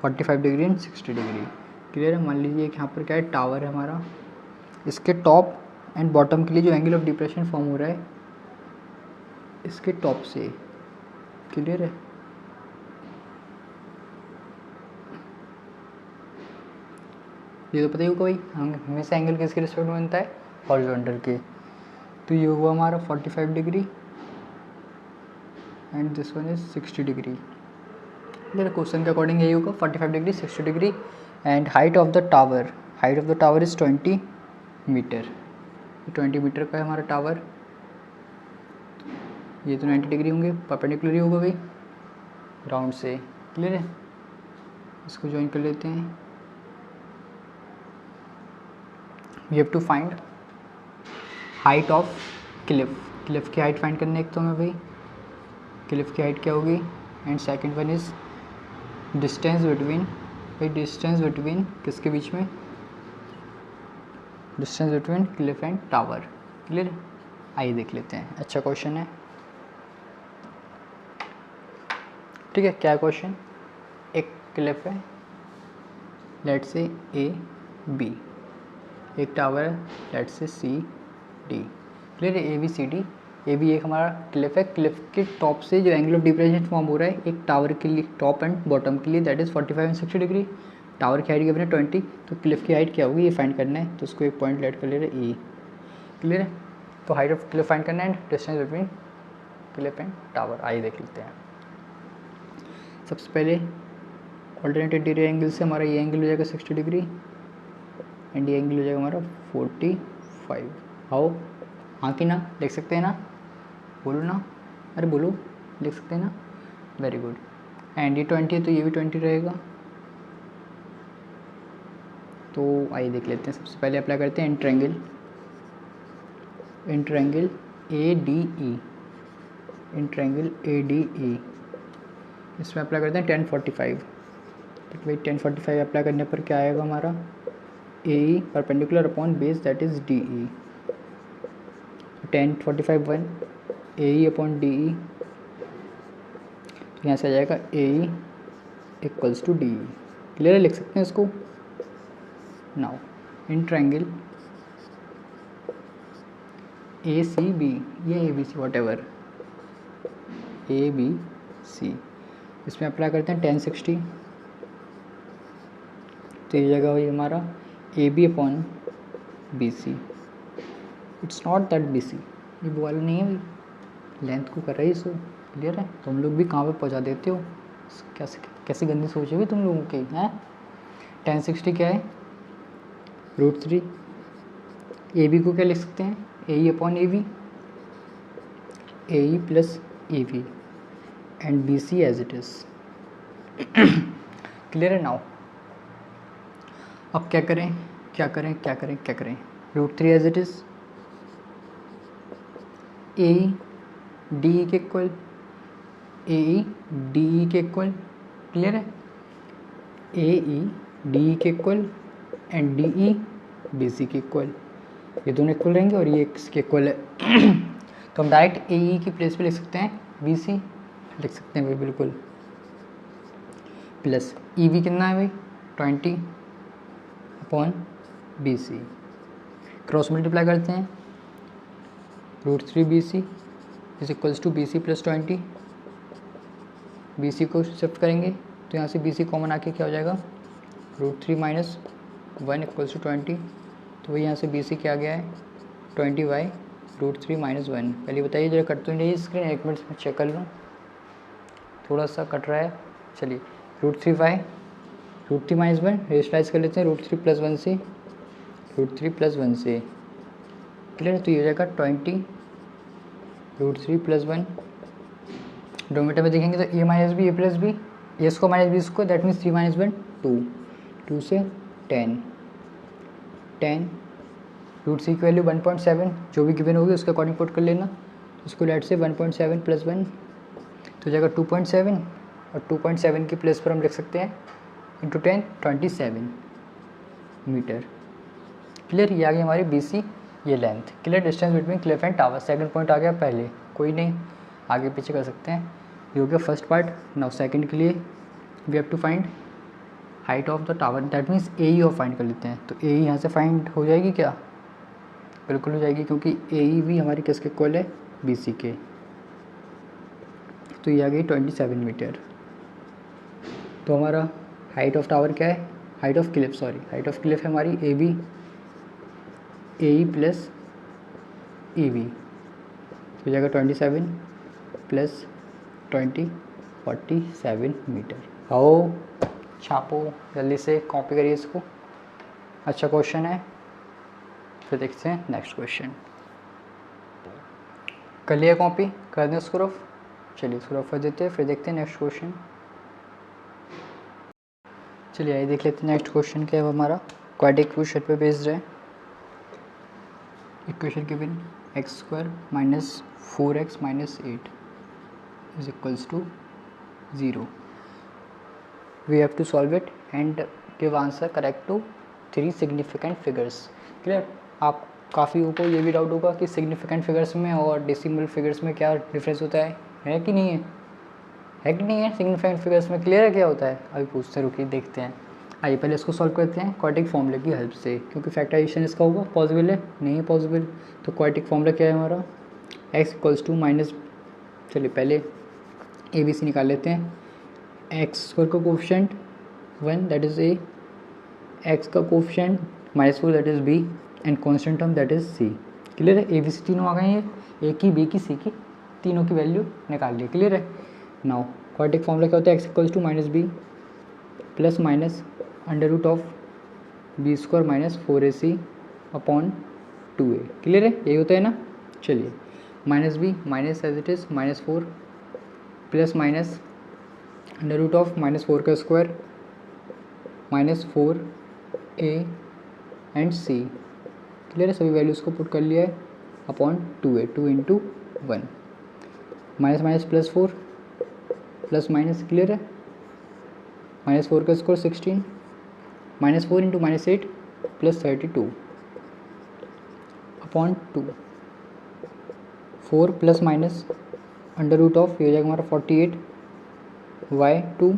45 degree and 60 degree. Clear है। मान लीजिए कि यहाँ पर क्या है, टावर है हमारा, इसके टॉप एंड बॉटम के लिए जो एंगल ऑफ डिप्रेशन फॉर्म हो रहा है इसके टॉप से। क्लियर है। ये तो पता ही होगा भाई, हमेशा एंगल किसके रिस्पेक्ट में बनता है, हॉरिजॉन्टल के। तो ये हुआ हमारा 45 degree and this one is 60 degree. मेरे क्वेश्चन के अकॉर्डिंग यही होगा 45 degree 60 degree. And height of the tower, height of the tower is 20 metre. 20 metre का है हमारा टावर। ये तो 90 डिग्री होंगे, परपेंडिकुलर ही होगा भाई ग्राउंड से। क्लियर है। इसको ज्वाइन कर लेते हैं। We have to find height of cliff, cliff की हाइट फाइंड करने एक तो हमें भाई, क्लिफ की हाइट क्या होगी, and second one is distance between, भाई डिस्टेंस बिटवीन किसके बीच में, distance between cliff and tower. Clear. आइए देख लेते हैं, अच्छा क्वेश्चन है। ठीक है, क्या क्वेश्चन, एक क्लिफ है, लेट से ए बी, एक टावर है, let say C D. Clear है। A B C D, A B एक हमारा क्लिफ है, क्लिफ के टॉप से जो एंगल ऑफ डिप्रेशन फॉर्म हो रहा है एक टावर के लिए, टॉप एंड बॉटम के लिए, that is 45 and 60 degree. Tower की हाइट गिवन है 20, तो क्लिफ की हाइट क्या होगी ये फाइंड करना है, तो उसको एक पॉइंट लेट कर ले रहे ए। क्लियर है। तो हाइट ऑफ क्लिफ फाइंड करना है and distance between cliff and tower. आइए देख लेते हैं। सबसे पहले ऑल्टरनेट इंटीरियर एंगल से हमारा ये एंगल हो जाएगा 60 डिग्री एंड ये एंगल हो जाएगा हमारा 45। आओ हाँ कि ना, लिख सकते हैं ना, बोलो ना, अरे बोलो, लिख सकते हैं ना, वेरी गुड। एंड ये 20 है तो ये भी 20 रहेगा। तो आइए देख लेते हैं, सबसे पहले अप्लाई करते हैं इंट्रायंगल ADE, इंट्रायंगल ADE, इसमें अप्लाई करते हैं 1045। तो भाई 1045 अप्लाई करने पर क्या आएगा हमारा, AE perpendicular upon base that is DE, 1045 1 AE upon DE, तो यहाँ से आ जाएगा AE equals to DE। Clear, लिख सकते हैं इसको। नाउ इन ट्रायंगल ACB, ये ABC वॉट एवर ABC, इसमें अप्लाई करते हैं 1060, तो ये जगह हुई हमारा AB upon BC। It's not that BC, ये वो वाला नहीं है भाई, लेंथ को कर रही है इसको। क्लियर है, तुम लोग भी कहाँ पे पहुँचा देते हो, कैसी गंदी सोच है तुम लोगों की हैं। 1060 क्या है, √3। AB को क्या लिख सकते हैं, AE upon AB, AE plus AB and BC as it is. Clear है। नाउ अब क्या करें, √3 as it is, AE DE के इक्वल, AE DE के इक्वल। क्लियर है, AE DE के इक्वल एंड DE BC के इक्वल, ये दोनों इक्वल रहेंगे और ये इसके इक्वल है। तो हम डायरेक्ट AE की प्लेस पे लिख सकते हैं BC, लिख सकते हैं भाई बिल्कुल, प्लस EB कितना है भाई 20 अपॉन BC, क्रॉस मल्टीप्लाई करते हैं, √3 BC is equals to BC plus 20। BC को शिफ्ट करेंगे तो यहाँ से BC कॉमन आके क्या हो जाएगा, √3 माइनस 1 इक्वल्स टू 20। तो वही यहाँ से BC क्या आ गया है 20/√3 माइनस 1। पहले बताइए जरा, कट तो नहीं स्क्रीन, एक मिनट में चेक कर लूँ, थोड़ा सा कट रहा है। चलिए √3 माइनस 1 रेशनलाइज कर लेते हैं, √3 प्लस 1 से, क्लियर है। तो ये हो जाएगा 20 √3 प्लस 1, डोमीटर में देखेंगे तो a minus B, a plus B, A square minus B square, that means 3 minus 1 2 से 10 √3 की वैल्यू 1.7 जो भी गिवन होगी उसके अकॉर्डिंग पुट कर लेना। उसको लेट से 1.7 प्लस 1 तो जाएगा 2.7 और 2.7 की प्लेस पर हम लिख सकते हैं इंटू 10 27 मीटर। क्लियर, ये आ गई हमारी BC, ये length. Clear, distance between cliff and tower. Second point आ गया पहले, कोई नहीं, आगे पीछे कर सकते हैं। ये हो गया फर्स्ट पार्ट। नाउ सेकंड के लिए we have to find height of the tower, that means AE of find कर लेते हैं। तो AE यहाँ से फाइंड हो जाएगी क्या, बिल्कुल हो जाएगी, क्योंकि AE भी हमारी किसके इक्वल है, BC के। तो ये आ गई 27 मीटर। तो हमारा हाइट ऑफ टावर क्या है, हाइट ऑफ क्लिफ है हमारी AE प्लस EB, तो जाएगा 27 प्लस 20 47 मीटर। आओ छापो जल्दी से, कॉपी करिए इसको, अच्छा क्वेश्चन है। फिर देखते हैं नेक्स्ट क्वेश्चन। कर लिया कॉपी, कर दें उसको रफ, चलिए उसको रफ कर देते हैं, फिर देखते हैं नेक्स्ट क्वेश्चन। चलिए आइए देख लेते हैं नेक्स्ट क्वेश्चन क्या है हमारा, क्वाड्रेटिक इक्वेशन पे बेस्ड है। Equation given x² minus 4x minus 8 is equals to 0। We have to solve it and give answer correct to 3 significant figures. Clear, आप काफ़ी को ये भी डाउट होगा कि सिग्निफिकेंट फिगर्स में और डेसिमल फिगर्स में क्या डिफरेंस होता है कि नहीं है कि नहीं है सिग्निफिकेंट फिगर्स में। क्लियर है क्या होता है, अभी पूछते रुकिए देखते हैं। आइए पहले इसको सॉल्व करते हैं क्वाड्रेटिक फॉर्मूले की हेल्प से, क्योंकि फैक्टराइजेशन इसका होगा, पॉसिबल है नहीं है पॉसिबल। तो क्वाड्रेटिक फॉर्मूला क्या है हमारा, x इक्वल्स टू माइनस, चलिए पहले ABC निकाल लेते हैं। x² का coefficient 1 that is A, x का coefficient -4 that is B and constant term that is C। Clear है, ABC तीनों आ गए हैं, A की B की C की, तीनों की वैल्यू निकाल ली। क्लियर है। नाउ क्वाड्रेटिक फॉर्मूला क्या होता है, x equals to minus b plus minus under root of b square minus 4ac upon 2a। Clear है, यही होता है ना। चलिए minus b minus as it is minus 4 plus minus under root of minus 4 का square minus 4a and c। Clear है, सभी values को पुट कर लिया है upon 2a, 2 into 1 minus minus plus 4 plus minus. Clear है, माइनस 4 का square 16 minus 4 into minus 8 plus 32 upon 2 4 plus minus under root of, ये हो जाएगा हमारा 48/2।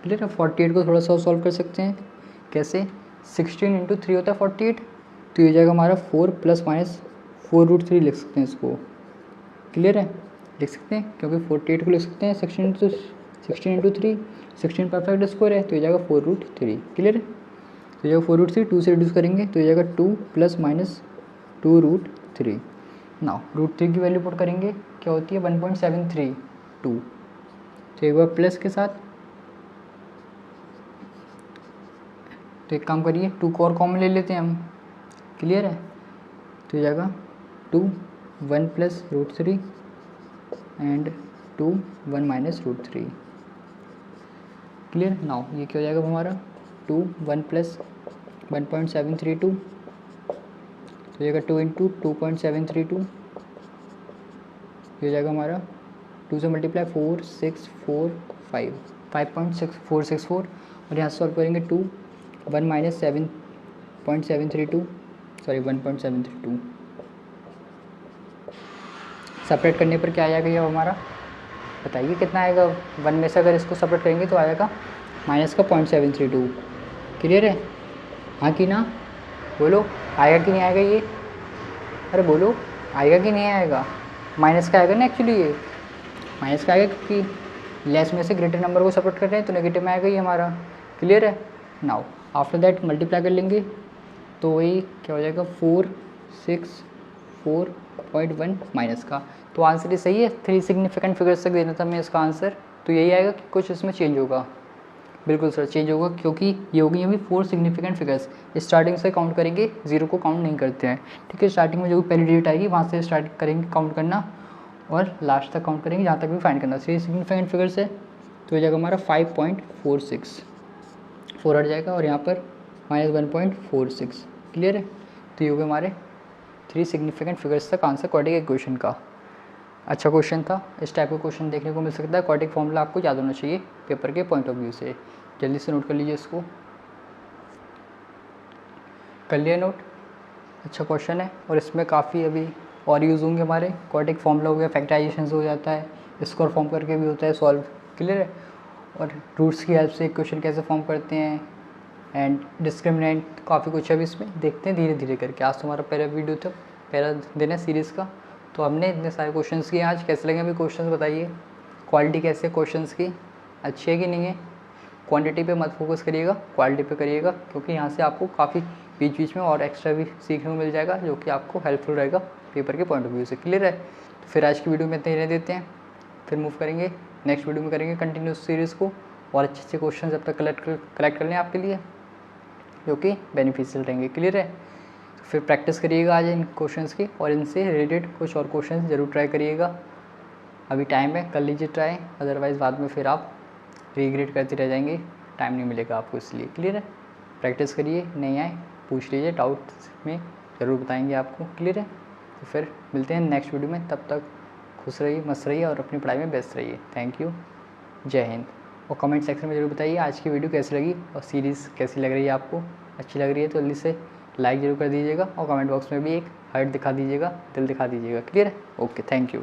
क्लियर है, 48 को थोड़ा सा सॉल्व कर सकते हैं, कैसे, 16 इंटू 3 होता है 48, तो ये हो जाएगा हमारा 4 प्लस माइनस 4√3 लिख सकते हैं इसको। क्लियर है, लिख सकते हैं क्योंकि 48 को लिख सकते हैं 16 इंटू 3, 16 परफेक्ट स्क्वायर है तो ये जाएगा 4√3। क्लियर है, तो ये जाएगा 4√3, 2 से रिड्यूस करेंगे तो ये जाएगा 2 प्लस माइनस 2√3। नाउ √3 की वैल्यू पुट करेंगे, क्या होती है 1.732। तो एक बार प्लस के साथ, तो एक काम करिए 2 को और कॉमन ले लेते हैं हम। क्लियर है, तो ये जाएगा 2 1 plus √3 and 2 1 minus √3। Clear, now ये क्या हो जाएगा हमारा 2 1 प्लस 1.732, तो ये जाएगा 2 इंटू 2.732, ये हो जाएगा हमारा 2 से मल्टीप्लाई 4645 5.6464 और यहाँ से सॉल्व करेंगे 2 1 माइनस 7.732 सॉरी 1.732 सेपरेट करने पर क्या आ जाएगा ये हमारा, बताइए कितना आएगा। 1 में से अगर इसको सेपरेट करेंगे तो आएगा माइनस का 0.732। क्लियर है, हाँ कि ना, बोलो आएगा कि नहीं आएगा ये, अरे बोलो आएगा कि नहीं आएगा। माइनस का आएगा ना, एक्चुअली ये माइनस का आएगा क्योंकि लेस में से ग्रेटर नंबर को सेपरेट कर रहे हैं तो नेगेटिव में आएगा ये हमारा। क्लियर है, नाउ आफ्टर दैट मल्टीप्लाई कर लेंगे तो वही क्या हो जाएगा 464.1 माइनस का, तो आंसर ही सही है। 3 सिग्निफिकेंट फिगर्स तक देना था मैं इसका आंसर, तो यही आएगा कि कुछ इसमें चेंज होगा। बिल्कुल सर चेंज होगा क्योंकि ये होगी अभी 4 सिग्निफिकेंट फिगर्स, स्टार्टिंग से काउंट करेंगे, 0 को काउंट नहीं करते हैं। ठीक है, स्टार्टिंग में जो भी पहली डिजिट आएगी वहाँ से स्टार्ट करेंगे काउंट करना और लास्ट तक काउंट करेंगे जहाँ तक भी फाइंड करना। 3 सिग्निफिकेंट फिगर्स है तो ये जाएगा हमारा 5.46, 4 हट जाएगा और यहाँ पर माइनस 1.46। क्लियर है, तो ये हो गए हमारे 3 सिग्निफिकेंट फिगर्स तक आंसर क्वाड्रेटिक इक्वेशन का। अच्छा क्वेश्चन था, इस टाइप का क्वेश्चन देखने को मिल सकता है। क्वाड्रेटिक फॉर्मूला आपको याद होना चाहिए पेपर के पॉइंट ऑफ व्यू से, जल्दी से नोट कर लीजिए इसको। कर लिया नोट, अच्छा क्वेश्चन है और इसमें काफ़ी अभी और यूज़ होंगे हमारे। क्वाड्रेटिक फॉर्मूला हो गया, फैक्टराइजेशन हो जाता है, स्क्वायर फॉर्म करके भी होता है सॉल्व। क्लियर है, और रूट्स की हेल्प से इक्वेशन कैसे फॉर्म करते हैं एंड डिस्क्रिमिनेंट, काफ़ी कुछ है अभी इसमें, देखते हैं धीरे धीरे करके। आज तुम्हारा पहला वीडियो था, पहला दिन है सीरीज़ का, तो हमने इतने सारे क्वेश्चंस किए आज। कैसे लगे अभी क्वेश्चंस बताइए, क्वालिटी कैसे क्वेश्चंस की, अच्छी है कि नहीं है। क्वांटिटी पे मत फोकस करिएगा, क्वालिटी पे करिएगा, क्योंकि यहाँ से आपको काफ़ी बीच बीच में और एक्स्ट्रा भी सीखने को मिल जाएगा जो कि आपको हेल्पफुल रहेगा पेपर के पॉइंट ऑफ व्यू से। क्लियर है, तो फिर आज की वीडियो में इतने ही रहने देते हैं, फिर मूव करेंगे नेक्स्ट वीडियो में, करेंगे कंटिन्यूस सीरीज़ को और अच्छे अच्छे क्वेश्चन जब तक कलेक्ट कर लें आपके लिए जो कि बेनिफिशियल रहेंगे। क्लियर है, तो फिर प्रैक्टिस करिएगा आज इन क्वेश्चंस की और इनसे रिलेटेड कुछ और क्वेश्चंस ज़रूर ट्राई करिएगा। अभी टाइम है, कर लीजिए ट्राई, अदरवाइज़ बाद में फिर आप रिग्रेट करते रह जाएंगे, टाइम नहीं मिलेगा आपको इसलिए। क्लियर है, प्रैक्टिस करिए, नहीं आए पूछ लीजिए, डाउट्स में ज़रूर बताएंगे आपको। क्लियर है, तो फिर मिलते हैं नेक्स्ट वीडियो में, तब तक खुश रहिए, मस्त रहिए और अपनी पढ़ाई में व्यस्त रहिए। थैंक यू, जय हिंद। और कमेंट सेक्शन में ज़रूर बताइए आज की वीडियो कैसी लगी और सीरीज़ कैसी लग रही है आपको। अच्छी लग रही है तो जल्दी से लाइक ज़रूर कर दीजिएगा और कमेंट बॉक्स में भी एक हार्ट दिखा दीजिएगा, दिल दिखा दीजिएगा। क्लियर है, ओके, थैंक यू।